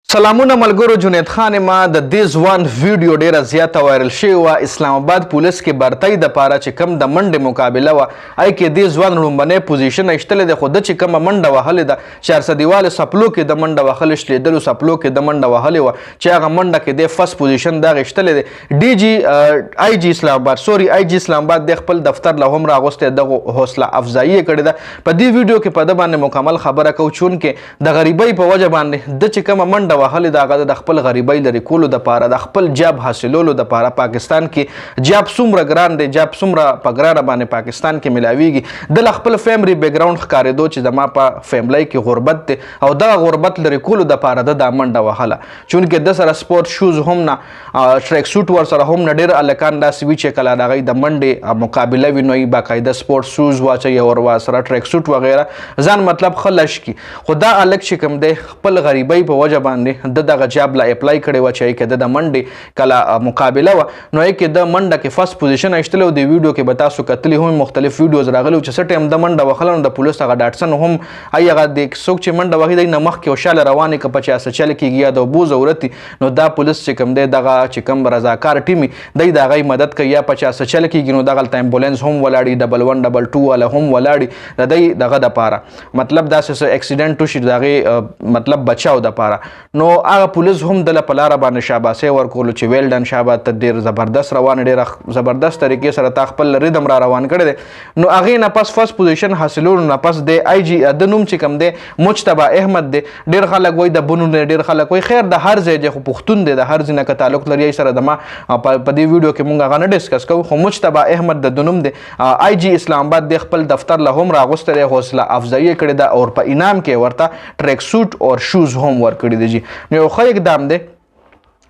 سلامونه ملګرو. جنید خان ما د دې ځوان ویډیو ډیره زیاته وایرل شوې وه. اسلام آباد پولیس کې برتۍ دپاره چې کوم د منډې مقابله وه هغې کې دې ځوان لومبنی پوزیشن ایښتلی دی، خو ده چې کومه منډه وهلې ده چارسدیوالې سپلو کې د منډه وهلې، شلیدلو سپلو کې د منډه وهلې وه چې هغه منډه کې دی فرست پوزیشن دغه ایښتلی دی. ډي جي آی جي اسلام آباد آی جي اسلام آباد د خپل دفتر له هم راغوستی دغه حوصله افزایي یې کړې ده. په دې ویډیو کې په ده باندې مکمل خبره کوو چونکې د غریبۍ په وجه باندې ده چې کومه منډه وهلې ده هغه د خپل غریبۍ لرې کولو دپاره د خپل جاب حاصلولو دپاره. پاکستان کې جاب څومره ګران دی، جاب څومره په ګرانه باندې پاکستان کې ملاویږي. د له خپل فیملی بیکګراونډ ښکارېدو چې زما په فیملی کې غربت دی او دغه غربت لرې کولو دپاره ده دا منډه وهله. چونکې ده سره سپورټ شوز هم نه، ټریک سوټ ورسره هم نه. ډېر هلکان داسې وي چې کله د هغوی د منډې مقابله وي نو یې باقاعده سپورټ شوز واچوي او ورسره ټریک سوټ وغیره ځان مطلب ښه لش کړي. خو دا هلک چې کوم دی خپل غریبۍ په وجه باندې د دغه جاب لا اپلای کړی وه چې هغې کې د منډې کله مقابله وه نو هغې کې د منډه کې فرست پوزیشن ایښتلی و. د ویډیو کې به تاسو کتلي هم مختلف ویډیوز راغلي چې څه ټایم د منډه وهله نو د پولیس هغه ډاټسن هم هغه د څوک چې منډه وهي دی نه مخکې وشاله روانې که په چا څه چل کېږي یا د اوبو ضرورت وي نو دا پولیس چې کوم دی دغه چې کوم رضاکار ټیم وي دی د هغوی مدد کوي، یا په چا څه چل کېږي نو دغلته امبولینس هم ولاړي، 112 والا هم ولاړي د دی دغه دپاره مطلب داسې څه اکسیډنټ وشي د هغې مطلب بچاو دپاره. نو هغه پولیس هم دله په لاره باندې شاباسۍ ورکولو چې ویل ډن شابه ته ډېر زبردست روان، ډېره زبردست طریقې سره تا خپل ریدم را روان کړی دی. نو هغې نه پس فرست پوزیشن حاصلولو نه پس د آی جي د نوم چې کوم دی مجتبی احمد دی. ډېر خلک وایي د بنو نه، ډېر خلک وایي خیر د هر ځای دی خو پښتون دی، د هر ځای نه که تعلق لري سره د ما په دې ویډیو کې مونږ هغه نه ډسکس کوو. خو مجتبی احمد د نوم دی. آی جي اسلام آباد د خپل دفتر له هم راغوستی دی، حوصله افزایي یې کړې ده او په انعام کې ورته ټریک سوټ او شوز هم ورکړي دي. نو یو ښه اقدام دی.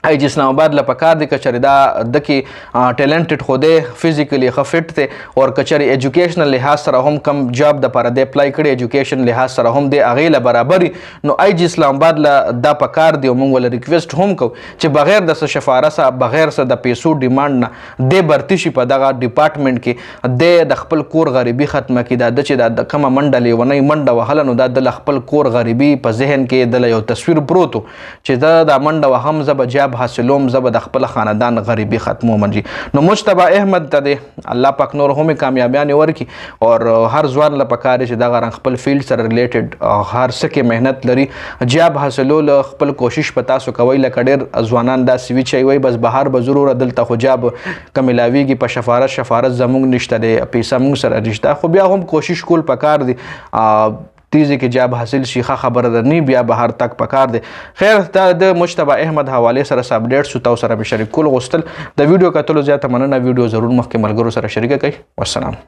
آی جي اسلام آباد له پکار دی که چېرې دا د کې ټیلنټډ خو دی، فزیکلی ښه فټ دی او که چېرې ایجوکیشنل لحاظ سره هم کم جاب دپاره دی اپلای کړی، ایجوکیشن لحاظ سره هم دی هغې له برابر نو آی جي اسلام آباد له دا پکار دی او موږ ول ریکویسټ هم کوو چې بغیر د څه شفارسه، بغیر څه د پیسو ډیمانډ نه دی برتي شي په دغه ډپارټمنټ کې، دی د خپل کور غریبي ختمه کړي. دا د چې د کومه منډه لیونۍ منډه وهله نو دا د له خپل کور غریبي په ذهن کې د له یو تصویر پروت و چې زه دا منډه وهم، زه به جاب حاصلوم، زه به د خپل خاندان غریبي ختموم. نو مجتبی احمد ته دی الله پاک نور هم کامیابیانې ورکړي او هر ځوان له پکار دی چې دغه رنګ خپل فیلډ سره ریلیټډ هر څه کې محنت لري، جاب حاصلولو خپل کوشش په تاسو کوئ. لکه ډېر ځوانان داسې وي چې وایي بس بهر به ضروره دلته خو جاب که میلاویږي په شفارت زموږ نشته دی، پیسه موږ سره نشته، خو بیا هم کوشش کول پکار دی تیزی کې جاب حاصل شي. ښه خبره ده نه بیا بهر تک پکار دی. خیر دا د مجتبی احمد حوالې سره اپډیټ شو، تاسو سره مې شریک کول غوښتل. د ویډیو کتلو زیاته مننه. ویډیو ضرور مخکې ملګرو سره شریکه کړئ. والسلام.